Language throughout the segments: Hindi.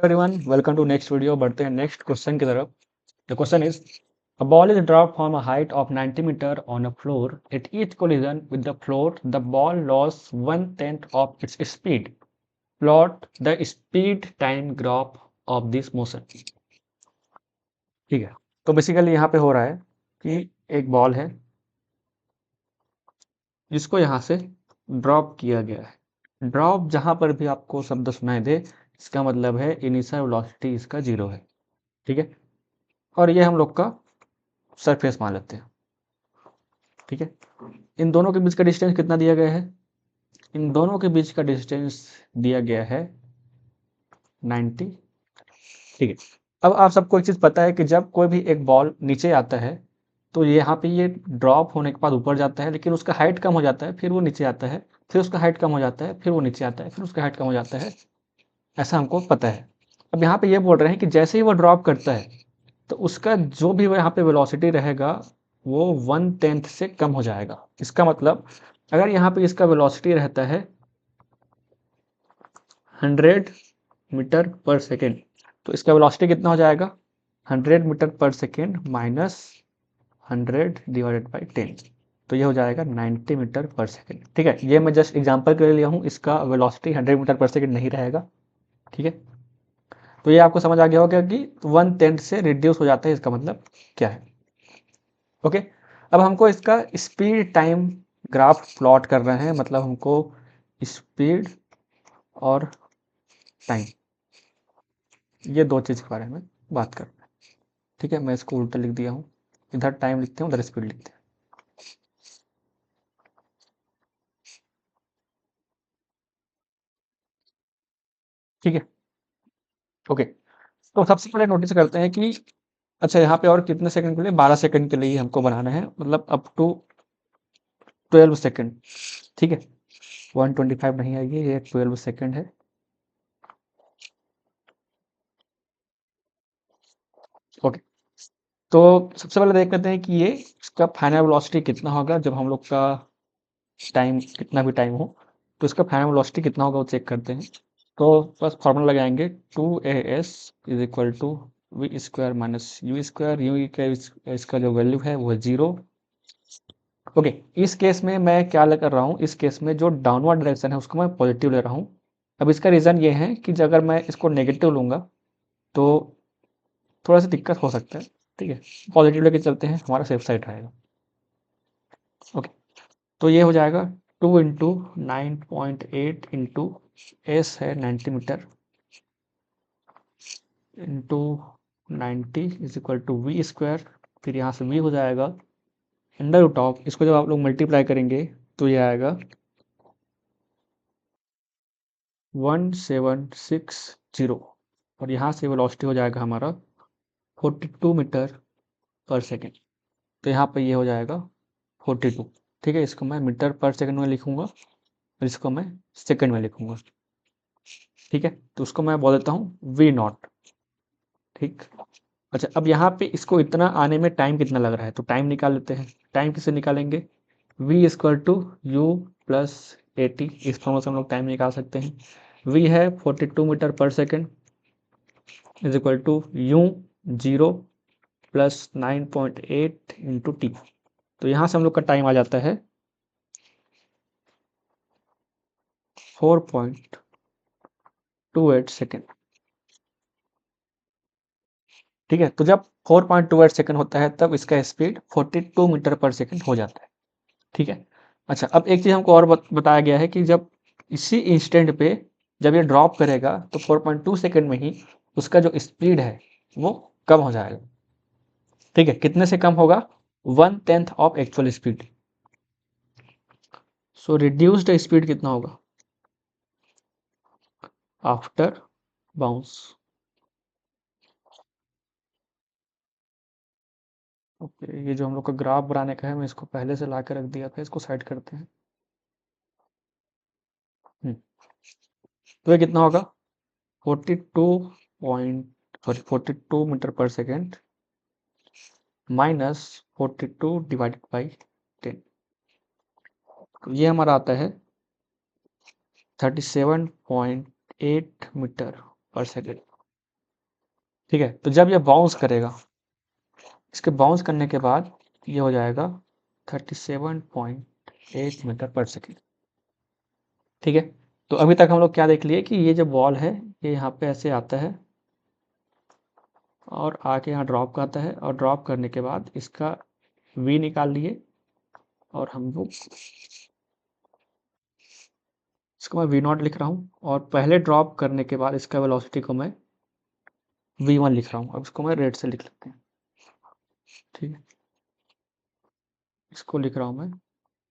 Everyone, welcome to next video. बढ़ते हैं नेक्स्ट क्वेश्चन की तरफ। The question is a ball is drop from a height of 90 metre on a floor. At each collision with the floor the ball loss 1/10 of its speed. Plot the speed time graph of this motion. ठीक है, तो बेसिकली यहाँ पे हो रहा है कि एक बॉल है जिसको यहाँ से ड्रॉप किया गया है। ड्रॉप जहाँ पर भी आपको शब्द सुनाई दे, इसका मतलब है इनिशियल वेलोसिटी इसका 0 है। ठीक है, और ये हम लोग का सरफेस मान लेते हैं। ठीक है, इन दोनों के बीच का डिस्टेंस कितना दिया गया है? इन दोनों के बीच का डिस्टेंस दिया गया है 90। ठीक है, अब आप सबको एक चीज़ पता है कि जब कोई भी एक बॉल नीचे आता है तो यहाँ पे ये ड्रॉप होने के बाद ऊपर जाता है, लेकिन उसका हाइट कम हो जाता है, फिर वो नीचे आता है, फिर उसका हाइट कम हो जाता है, फिर वो नीचे आता है, फिर उसका हाइट कम हो जाता है। ऐसा हमको पता है। अब यहाँ पे ये बोल रहे हैं कि जैसे ही वो ड्रॉप करता है तो उसका जो भी वो यहाँ पे वेलोसिटी रहेगा वो 1/10 से कम हो जाएगा। इसका मतलब अगर यहाँ पे इसका वेलोसिटी रहता है 100 मीटर पर सेकेंड, तो इसका वेलोसिटी कितना हो जाएगा? 100 मीटर पर सेकेंड माइनस 100 डिवाइडेड बाई 10, तो ये हो जाएगा 90 मीटर पर सेकेंड। ठीक है, ये मैं जस्ट एग्जांपल के लिए लिया हूँ, इसका वेलोसिटी 100 मीटर पर सेकेंड नहीं रहेगा। ठीक है, तो ये आपको समझ आ गया होगा कि 1/10 से रिड्यूस हो जाता है, इसका मतलब क्या है। ओके, अब हमको इसका स्पीड टाइम ग्राफ प्लॉट कर रहे हैं, मतलब हमको स्पीड और टाइम, ये दो चीज़ के बारे में बात कर रहे हैं। ठीक है, मैं इसको उल्टा लिख दिया हूँ, इधर टाइम लिखते हैं उधर स्पीड लिखते हैं। ठीक है, ओके, तो सबसे पहले नोटिस करते हैं कि अच्छा यहाँ पे और कितने सेकंड के लिए? 12 सेकंड के लिए ही हमको बनाना है, मतलब अप टू 12 सेकंड। ठीक है, 125 नहीं आएगी, ये 12 सेकंड है। ओके, तो सबसे पहले देख लेते हैं कि ये इसका फाइनल वेलोसिटी कितना होगा जब हम लोग का टाइम कितना भी टाइम हो, तो इसका फाइनल वेलोसिटी कितना होगा वो चेक करते हैं। तो बस फॉर्मूला लगाएंगे 2as is equal to V square minus U square. U का इसका जो वैल्यू है वो है 0। ओके, इस केस में मैं क्या कर रहा हूँ, इस केस में जो डाउनवर्ड डायरेक्शन है उसको मैं पॉजिटिव ले रहा हूँ। अब इसका रीज़न ये है कि अगर मैं इसको नेगेटिव लूँगा तो थोड़ा सा दिक्कत हो सकता है। ठीक है, पॉजिटिव लेके चलते हैं, हमारा सेफ साइड रहेगा। ओके, तो ये हो जाएगा 2 इंटू 9.8 इंटू एस है 90 metre into 90 is equal to V square. फिर यहाँ से वी हो जाएगा अंडर रूट ऑफ, इसको जब आप लोग मल्टीप्लाई करेंगे तो ये आएगा 1760, और यहाँ से वेलोसिटी हो जाएगा हमारा 42 मीटर पर सेकेंड। तो यहाँ पे ये हो जाएगा 42। ठीक है, इसको मैं मीटर पर सेकेंड में लिखूंगा और इसको मैं सेकेंड में लिखूंगा। ठीक है, तो उसको मैं बोल देता हूँ वी नॉट। ठीक, अच्छा, अब यहाँ पे इसको इतना आने में टाइम कितना लग रहा है, तो टाइम निकाल लेते हैं। टाइम किससे निकालेंगे? v equal to U plus 80, इस फॉर्मूला से हम लोग टाइम निकाल सकते हैं। v है 42 मीटर पर second is equal to U 0 plus 9.8 into T. तो यहाँ से हम लोग का टाइम आ जाता है 4.28 सेकेंड। ठीक है, तो जब 4.28 सेकेंड होता है तब इसका स्पीड 42 मीटर पर सेकेंड हो जाता है। ठीक है, अच्छा, अब एक चीज़ हमको और बताया गया है कि जब इसी इंस्टेंट पे जब ये ड्रॉप करेगा तो 4.2 सेकेंड में ही उसका जो स्पीड है वो कम हो जाएगा। ठीक है, कितने से कम होगा? 1/10 of actual speed. So reduced speed कितना होगा आफ्टर बाउंस? ओके, ये जो हम लोग का ग्राफ बनाने का है मैं इसको पहले से ला के रख दिया था, इसको साइड करते हैं। तो ये कितना होगा? 42 मीटर पर सेकेंड माइनस 42 डिवाइडेड बाई 10, तो ये हमारा आता है 37.8 मीटर पर सेकेंड। ठीक है, तो जब ये बाउंस करेगा, इसके बाउंस करने के बाद ये हो जाएगा 37.8 मीटर पर सेकेंड। ठीक है, तो अभी तक हम लोग क्या देख लिए कि ये जो बॉल है ये यहाँ पे ऐसे आता है और आके यहाँ ड्रॉप करता है, और ड्रॉप करने के बाद इसका v निकाल लिए, और हम लोग इसको मैं v0 लिख रहा हूँ, और पहले ड्रॉप करने के बाद इसका वेलोसिटी को मैं v1 लिख रहा हूँ। अब इसको मैं रेड से लिख लेते हैं। ठीक है, इसको लिख रहा हूँ मैं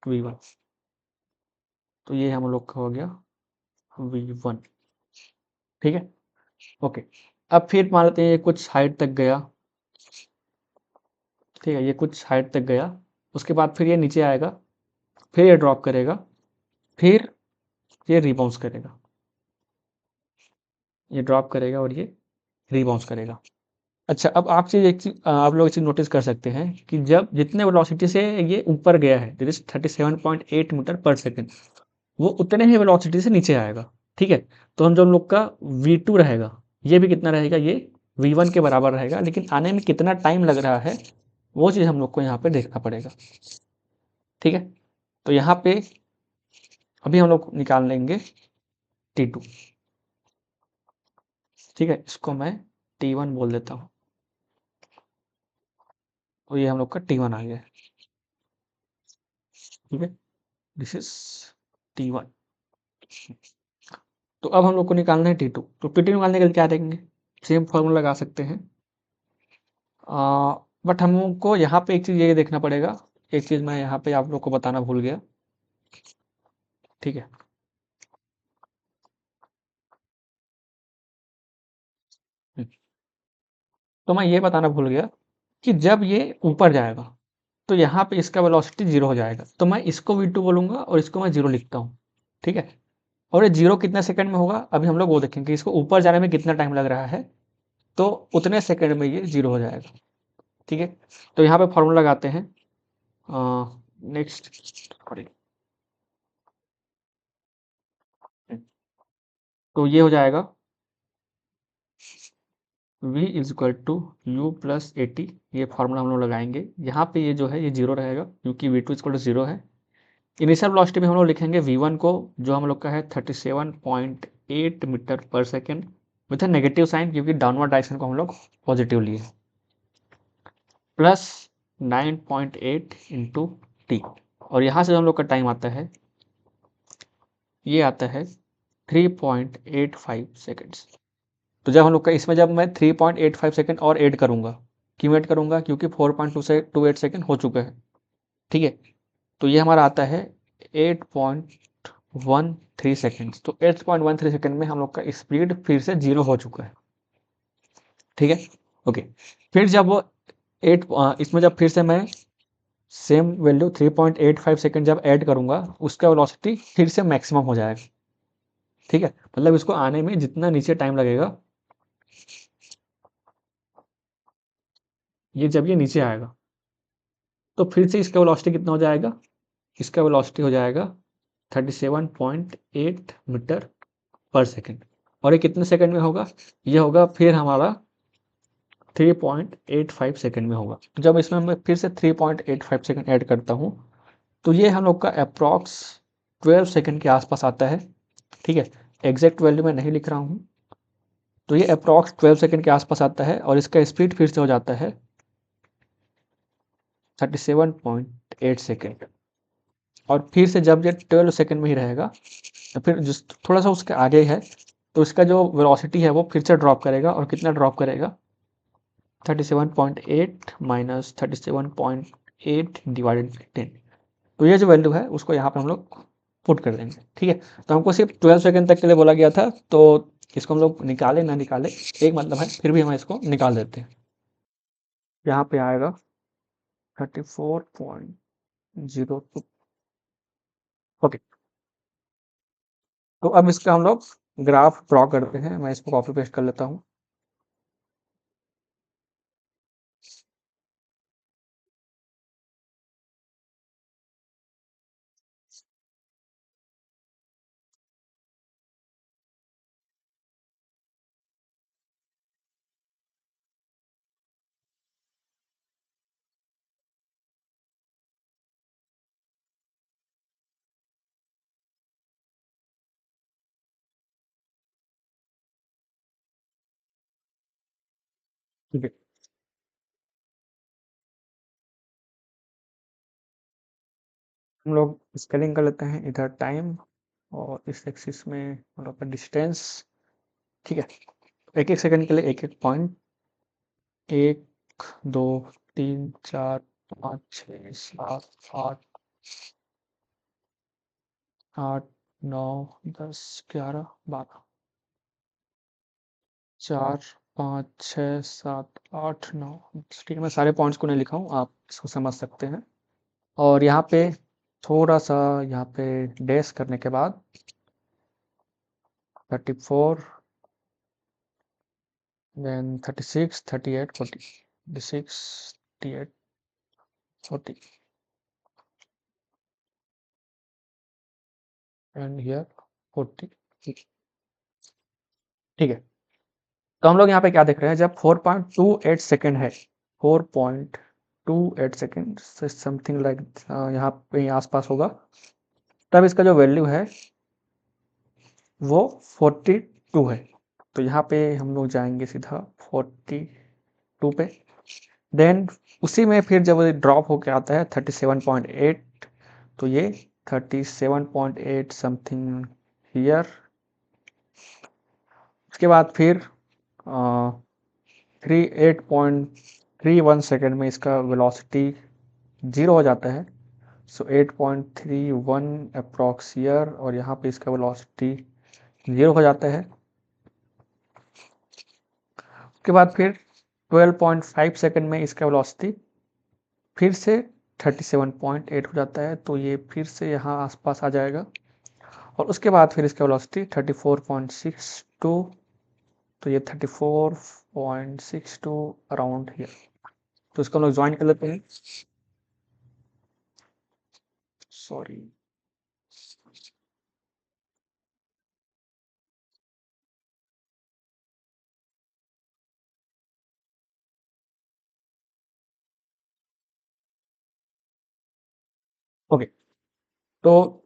v1, तो ये हम लोग का हो गया v1। ठीक है, ओके। अब फिर मान लेते हैं ये कुछ हाइट तक गया। ठीक है, ये कुछ हाइट तक गया, उसके बाद फिर ये नीचे आएगा, फिर ये ड्रॉप करेगा, फिर ये रिबाउंस करेगा, ये ड्रॉप करेगा और ये रिबाउंस करेगा। अच्छा, अब एक चीज़ आप लोग एक चीज़ नोटिस कर सकते हैं कि जब जितने वेलोसिटी से ये ऊपर गया है, दैट इज़ 37.8 मीटर पर सेकंड, वो उतने ही वेलोसिटी से नीचे आएगा। ठीक है, तो हम जो हम लोग का v2 रहेगा, ये भी कितना रहेगा, ये v1 के बराबर रहेगा, लेकिन आने में कितना टाइम लग रहा है वो चीज़ हम लोग को यहाँ पे देखना पड़ेगा। ठीक है, तो यहाँ पे अभी हम लोग निकाल लेंगे t2। ठीक है, इसको मैं t1 बोल देता हूँ, तो ये हम लोग का t1 आ गया। ठीक है, दिस इज t1। तो अब हम लोग को निकालना है t2। तो t2 निकालने के लिए क्या देंगे, सेम फॉर्मूला लगा सकते हैं, बट हमको यहाँ पे एक चीज़ ये देखना पड़ेगा, एक चीज़ मैं यहाँ पे आप लोग को बताना भूल गया। ठीक है, हम्म, तो मैं ये बताना भूल गया कि जब ये ऊपर जाएगा तो यहाँ पे इसका वेलोसिटी 0 हो जाएगा, तो मैं इसको v2 बोलूँगा और इसको मैं 0 लिखता हूँ। ठीक है, और ये 0 कितने सेकंड में होगा, अभी हम लोग वो देखेंगे, इसको ऊपर जाने में कितना टाइम लग रहा है, तो उतने सेकंड में ये 0 हो जाएगा। ठीक है, तो यहाँ पे फॉर्मूला लगाते हैं, नेक्स्ट, तो ये हो जाएगा v is equal to U plus A T. ये फार्मूला हम लोग लगाएंगे, यहाँ पे ये जो है ये 0 रहेगा क्योंकि v2 इक्वल टू 0 है। इनिशियल वेलोसिटी में हम लोग लिखेंगे v1 को, जो हम लोग का है 37.8 मीटर पर सेकेंड, विथ नेगेटिव साइन क्योंकि डाउनवर्ड डायरेक्शन को हम लोग पॉजिटिव लिए, प्लस 9.8 इंटू टी, और यहाँ से हम लोग का टाइम आता है, ये आता है 3.85 सेकेंड्स। तो जब हम लोग का इसमें जब मैं 3.85 सेकेंड और ऐड करूँगा, क्यों ऐड करूँगा, क्योंकि 4.2 से 28 सेकेंड हो चुका है। ठीक है, तो ये हमारा आता है 8.13 सेकेंड्स। तो 8.13 सेकेंड में हम लोग का स्पीड फिर से 0 हो चुका है। ठीक है, ओके। फिर जब वो इसमें जब फिर से मैं सेम वैल्यू 3.85 सेकेंड जब ऐड करूँगा, उसका वेलोसिटी फिर से मैक्सिमम हो जाएगा। ठीक है, मतलब इसको आने में जितना नीचे टाइम लगेगा, ये जब ये नीचे आएगा तो फिर से इसका वेलोसिटी कितना हो जाएगा, इसका वेलोसिटी हो जाएगा 37.8 मीटर पर सेकेंड, और ये कितने सेकंड में होगा, ये होगा फिर हमारा 3.85 सेकंड में होगा। तो जब इसमें मैं फिर से 3.85 सेकंड ऐड करता हूँ, तो ये हम लोग का अप्रॉक्स 12 सेकंड के आसपास आता है। ठीक है, एग्जैक्ट वैल्यू मैं नहीं लिख रहा हूँ, तो ये अप्रॉक्स 12 सेकंड के आसपास आता है, और इसका स्पीड फिर से हो जाता है 37.8 सेकेंड। और फिर से जब ये 12 सेकंड में ही रहेगा, तो फिर जिस थोड़ा सा उसके आगे है, तो इसका जो वेलोसिटी है वो फिर से ड्रॉप करेगा, और कितना ड्रॉप करेगा, 37.8 माइनस 37.8 डिवाइडेड बाई 10। तो ये जो वैल्यू है उसको यहाँ पे हम लोग पुट कर देंगे। ठीक है, तो हमको सिर्फ 12 सेकंड तक के लिए बोला गया था, तो इसको हम लोग निकाले ना निकाले एक मतलब है, फिर भी हम इसको निकाल देते हैं। यहाँ पे आएगा 34.02। ओके, तो अब इसका हम लोग ग्राफ ड्रॉ करते हैं, मैं इसको कॉपी पेस्ट कर लेता हूँ। ठीक है, हम लोग स्केलिंग कर लेते हैं इधर टाइम, और इस एक्सिस में हम लोग का डिस्टेंस। ठीक है, एक एक सेकंड के लिए एक एक पॉइंट, 1 2 3 4 5 6 7 8 8 9 10 11 12, 4 5 6 7 8 9। ठीक है, मैं सारे पॉइंट्स को नहीं लिखा हूँ, आप इसको समझ सकते हैं। और यहाँ पे थोड़ा सा यहाँ पे डैश करने के बाद 34, देन 36 38 40, 36 38 40 एंड हियर 40। ठीक है, तो हम लोग यहाँ पे क्या देख रहे हैं, जब 4.28 सेकेंड है, 4.28 सेकेंड से समथिंग लाइक यहाँ पे आसपास होगा, तब इसका जो वैल्यू है वो 42 है। तो यहाँ पे हम लोग जाएंगे सीधा 42 पे, देन उसी में फिर जब ड्रॉप होके आता है 37.8, तो ये 37.8 समथिंग हियर। उसके बाद फिर 38.31 सेकेंड में इसका वेलोसिटी 0 हो जाता है। सो 8.31 अप्रॉक्स ईयर, और यहाँ पे इसका वेलोसिटी 0 हो जाता है। उसके बाद फिर 12.5 सेकेंड में इसका वेलोसिटी फिर से 37.8 हो जाता है, तो ये फिर से यहाँ आसपास आ जाएगा। और उसके बाद फिर इसका वेलोसिटी 34.62, तो ये 34.62 अराउंड हियर। तो इसको हम लोग ज्वाइन कर लेते हैं, सॉरी। ओके, तो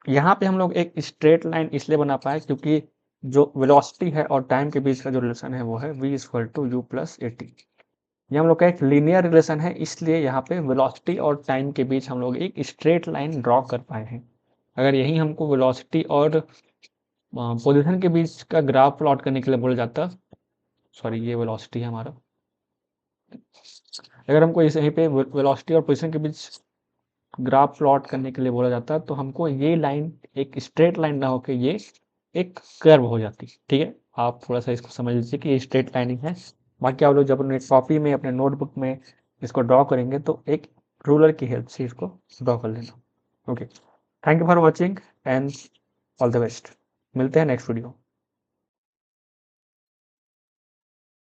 यहाँ पे हम लोग एक स्ट्रेट लाइन इसलिए बना पाए क्योंकि जो वेलोसिटी है और टाइम के बीच का जो रिलेशन है वो है v equal to U plus A T. ये हम लोग का एक लीनियर रिलेशन है, इसलिए यहाँ पे वेलोसिटी और टाइम के बीच हम लोग एक स्ट्रेट लाइन ड्रॉ कर पाए हैं। अगर यही हमको वेलोसिटी और पोजीशन के बीच का ग्राफ प्लॉट करने के लिए बोला जाता, सॉरी ये वेलोसिटी है हमारा, अगर हमको इस यहीं पे वेलोसिटी और पोजीशन के बीच ग्राफ प्लॉट करने के लिए बोला जाता है, तो हमको ये लाइन एक स्ट्रेट लाइन ना होके ये एक कर्व हो जाती। ठीक है, आप थोड़ा सा इसको समझ लीजिए कि ये स्ट्रेट लाइनिंग है। बाकी आप लोग जब अपने कॉपी में अपने नोटबुक में इसको ड्रॉ करेंगे तो एक रूलर की हेल्प से इसको ड्रॉ कर लेना। Okay, thank you for watching and all the best. मिलते हैं नेक्स्ट वीडियो।